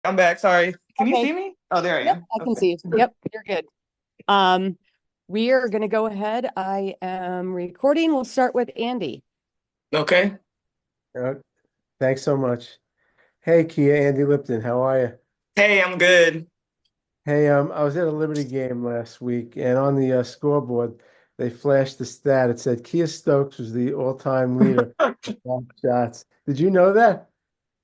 I'm back. Sorry. Can you Okay. see me? Oh, there I Yep, am. I can Okay. see you. Yep, you're good. Um, we are going to go ahead. I am recording. We'll start with Andy. Okay. Uh, Thanks so much. Hey, Kia, Andy Lipton, how are you? Hey, I'm good. Hey, I was at a Liberty game last week, and on the scoreboard, they flashed the stat. It said Kiah Stokes was the all-time leader of block shots. Did you know that?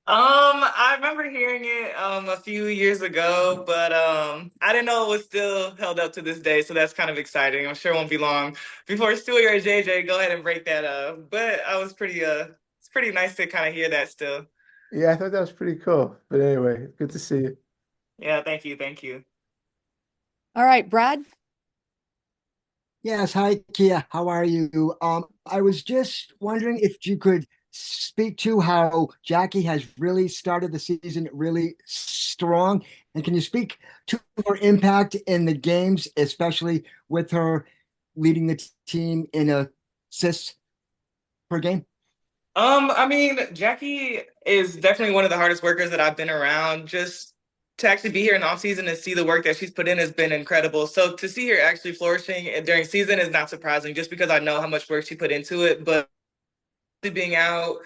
I remember hearing it a few years ago, but I didn't know it was still held up to this day, so that's kind of exciting. I'm sure it won't be long before Stewie or JJ go ahead and break that up. But I was pretty it's pretty nice to kind of hear that still. Yeah, I thought that was pretty cool. But anyway, good to see you. Yeah, thank you, thank you. All right, Brad. Yes, hi Kia. How are you? I was just wondering if you could speak to how Jackie has really started the season really strong, and can you speak to her impact in the games, especially with her leading the team in assists per game? I mean, Jackie is definitely one of the hardest workers that I've been around. Just to actually be here in off season and see the work that she's put in has been incredible. So to see her actually flourishing during season is not surprising, just because I know how much work she put into it. But being out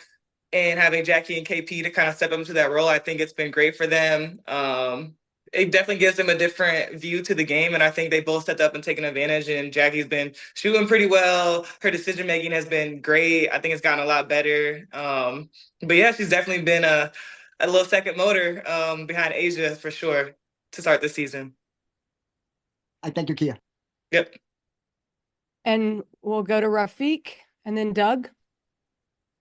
and having Jackie and KP to kind of step up into that role, I think it's been great for them. It definitely gives them a different view to the game, and I think they both stepped up and taken advantage. And Jackie's been shooting pretty well. Her decision making has been great. I think it's gotten a lot better. But yeah, she's definitely been a little second motor behind Asia for sure to start the season. I thank you, Kia. Yep. And we'll go to Rafiq and then Doug.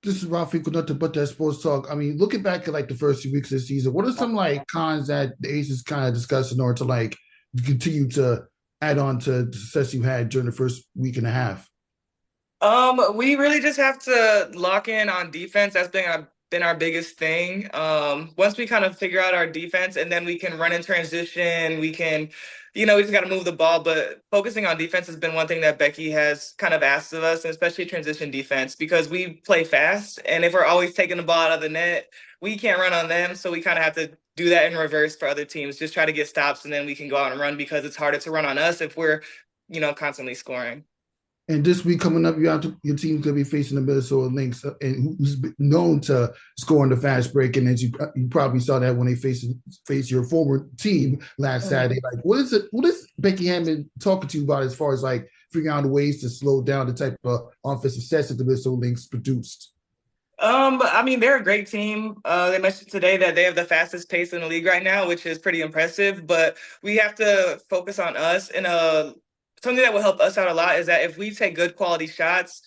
This is Ralphie with nothing but that sports talk. I mean, looking back at like the first few weeks of the season, what are some like cons that the Aces kind of discussed in order to like continue to add on to the success you had during the first week and a half? We really just have to lock in on defense. That's been our biggest thing. Once we kind of figure out our defense and then we can run in transition, we can, we just got to move the ball. But focusing on defense has been one thing that Becky has kind of asked of us, and especially transition defense, because we play fast. And if we're always taking the ball out of the net, we can't run on them. So we kind of have to do that in reverse for other teams. Just try to get stops and then we can go out and run because it's harder to run on us if we're, constantly scoring. And this week coming up, your team's going to be facing the Minnesota Lynx, and who's known to score in the fast break. And as you probably saw that when they face your former team last Saturday. Like, what is it? What is Becky Hammond talking to you about as far as like figuring out ways to slow down the type of offensive sets that the Minnesota Lynx produced? I mean, they're a great team. They mentioned today that they have the fastest pace in the league right now, which is pretty impressive. But we have to focus on us. And something that will help us out a lot is that if we take good quality shots,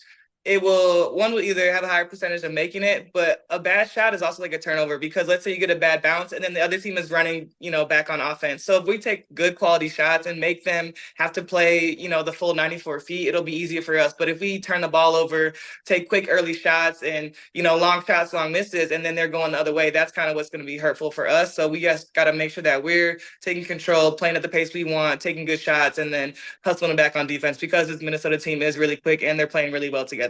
one will either have a higher percentage of making it, but a bad shot is also like a turnover because let's say you get a bad bounce and then the other team is running, back on offense. So if we take good quality shots and make them have to play, the full 94 feet, it'll be easier for us. But if we turn the ball over, take quick early shots and, long shots, long misses, and then they're going the other way, that's kind of what's going to be hurtful for us. So we just got to make sure that we're taking control, playing at the pace we want, taking good shots, and then hustling back on defense because this Minnesota team is really quick and they're playing really well together.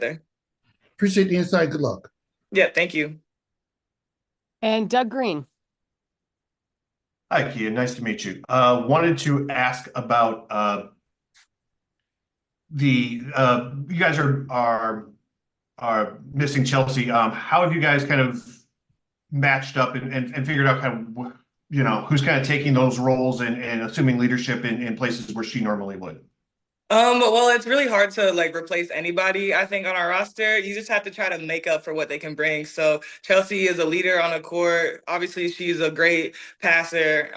Appreciate the insight. Good luck. Yeah, thank you. And Doug Green. Hi, Kia. Nice to meet you. Wanted to ask about the you guys are missing Chelsea. How have you guys kind of matched up and figured out kind of who's kind of taking those roles and assuming leadership in places where she normally would? Well, it's really hard to like replace anybody, I think, on our roster. You just have to try to make up for what they can bring. So Chelsea is a leader on the court. Obviously, she's a great passer.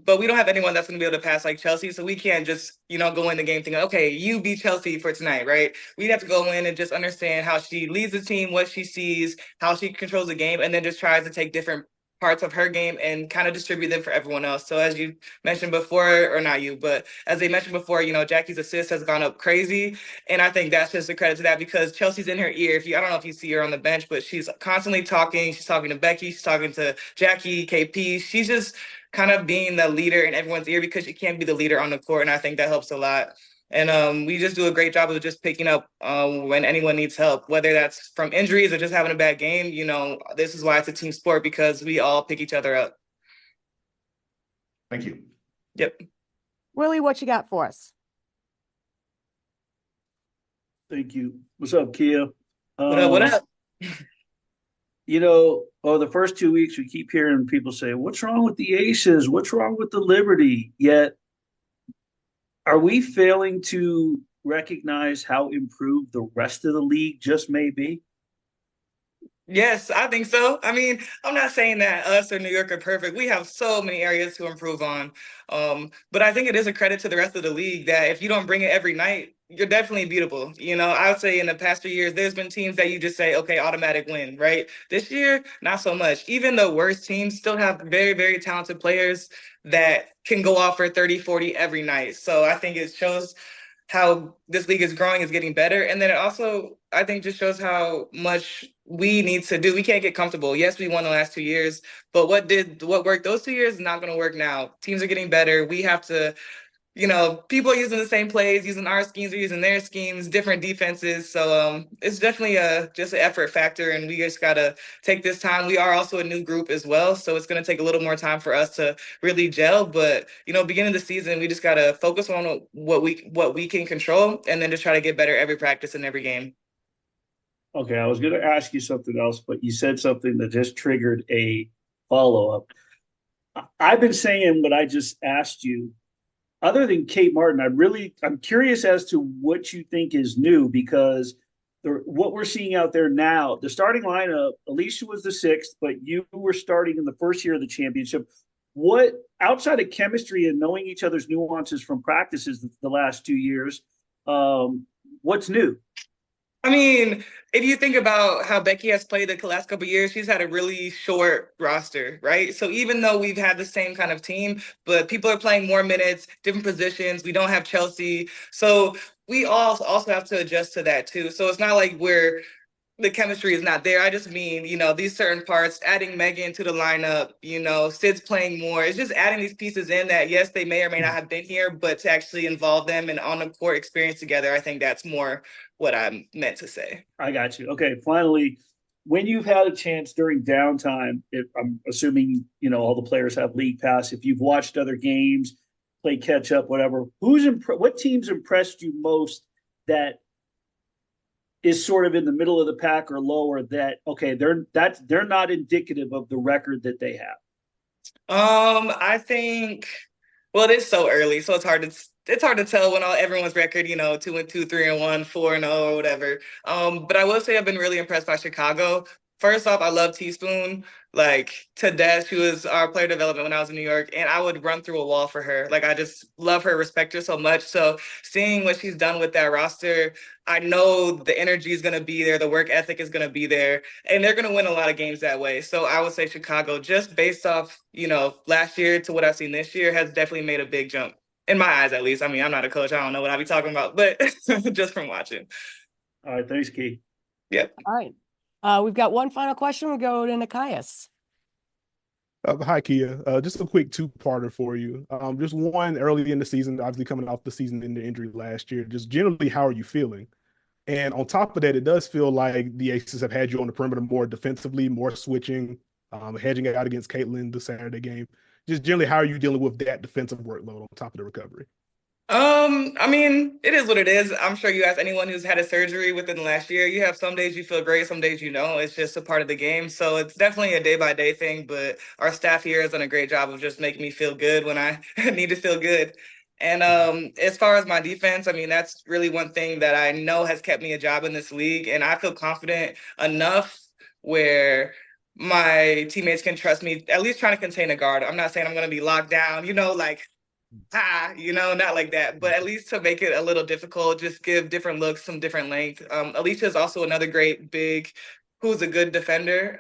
But we don't have anyone that's gonna be able to pass like Chelsea. So we can't just, go in the game thinking, okay, you beat Chelsea for tonight, right? We'd have to go in and just understand how she leads the team, what she sees, how she controls the game, and then just tries to take different parts of her game and kind of distribute them for everyone else. So as you mentioned before, or not you, but as they mentioned before, Jackie's assist has gone up crazy. And I think that's just a credit to that because Chelsea's in her ear. I don't know if you see her on the bench, but she's constantly talking. She's talking to Becky. She's talking to Jackie, KP. She's just kind of being the leader in everyone's ear because she can't be the leader on the court. And I think that helps a lot. And we just do a great job of just picking up when anyone needs help, whether that's from injuries or just having a bad game. This is why it's a team sport because we all pick each other up. Thank you. Yep. Willie, what you got for us? Thank you. What's up, Kiah? What up? What up? The first 2 weeks, we keep hearing people say, "What's wrong with the Aces? What's wrong with the Liberty?" Yet, are we failing to recognize how improved the rest of the league just may be? Yes, I think so. I mean, I'm not saying that us or New York are perfect. We have so many areas to improve on. But I think it is a credit to the rest of the league that if you don't bring it every night, you're definitely beatable. I would say in the past 3 years, there's been teams that you just say, okay, automatic win, right? This year, not so much. Even the worst teams still have very, very talented players that can go off for 30, 40 every night. So I think it shows how this league is growing, is getting better. And then it also, I think, just shows how much we need to do. We can't get comfortable. Yes, we won the last 2 years, but what worked those 2 years is not going to work now. Teams are getting better. We have to, people are using the same plays, using our schemes, we're using their schemes, different defenses. So it's definitely just an effort factor, and we just got to take this time. We are also a new group as well, so it's going to take a little more time for us to really gel. But, beginning of the season, we just got to focus on what we can control, and then just try to get better every practice and every game. Okay, I was going to ask you something else, but you said something that just triggered a follow-up. I've been saying what I just asked you. Other than Kate Martin, I'm curious as to what you think is new, because what we're seeing out there now, the starting lineup, Alicia was the sixth, but you were starting in the first year of the championship. What, outside of chemistry and knowing each other's nuances from practices the last 2 years, what's new? I mean, if you think about how Becky has played the last couple of years, she's had a really short roster, right? So even though we've had the same kind of team, but people are playing more minutes, different positions. We don't have Chelsea. So we all also have to adjust to that too. So it's not like the chemistry is not there. I just mean, these certain parts, adding Megan to the lineup, Sid's playing more. It's just adding these pieces in that, yes, they may or may not have been here, but to actually involve them and on the court experience together, I think that's more what I meant to say. I got you. Okay, finally, when you've had a chance during downtime, I'm assuming, all the players have league pass. If you've watched other games, play catch up, whatever, what teams impressed you most that is sort of in the middle of the pack or lower, that, okay, they're not indicative of the record that they have? I think, well, it is so early, so it's hard to tell when everyone's record, 2-2, 3-1, 4-0, or whatever. But I will say I've been really impressed by Chicago. First off, I love Teaspoon, like, to death. She was our player development when I was in New York, and I would run through a wall for her. Like, I just love her, respect her so much. So seeing what she's done with that roster, I know the energy is going to be there, the work ethic is going to be there, and they're going to win a lot of games that way. So I would say Chicago, just based off, last year to what I've seen this year, has definitely made a big jump. In my eyes, at least. I mean, I'm not a coach. I don't know what I'll be talking about, but just from watching. All right. Thanks, Keith. Yep. All right. We've got one final question. We'll go to Kiah. Hi, Kiah. Just a quick two-parter for you. Just one, early in the season, obviously coming off the season in the injury last year, just generally, how are you feeling? And on top of that, it does feel like the Aces have had you on the perimeter more defensively, more switching, hedging out against Caitlin the Saturday game. Just generally, how are you dealing with that defensive workload on top of the recovery? I mean, it is what it is. I'm sure you ask anyone who's had a surgery within the last year, you have some days you feel great, some days you don't. It's just a part of the game. So it's definitely a day-by-day thing, but our staff here has done a great job of just making me feel good when I need to feel good. And as far as my defense, I mean, that's really one thing that I know has kept me a job in this league. And I feel confident enough where my teammates can trust me, at least trying to contain a guard. I'm not saying I'm going to be locked down, like, not like that, but at least to make it a little difficult, just give different looks, some different length. Alicia is also another great big who's a good defender.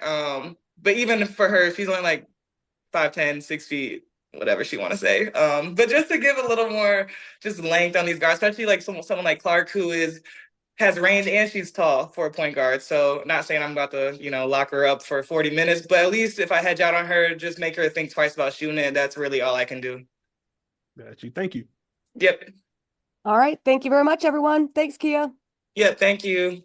But even for her, she's only like 5'10", 6 feet, whatever she want to say. But just to give a little more just length on these guards, especially like someone like Clark, who has range and she's tall for a point guard. So not saying I'm about to, lock her up for 40 minutes, but at least if I hedge out on her, just make her think twice about shooting it. That's really all I can do. Got you. Thank you. Yep. All right. Thank you very much, everyone. Thanks, Kiah. Yep. Thank you.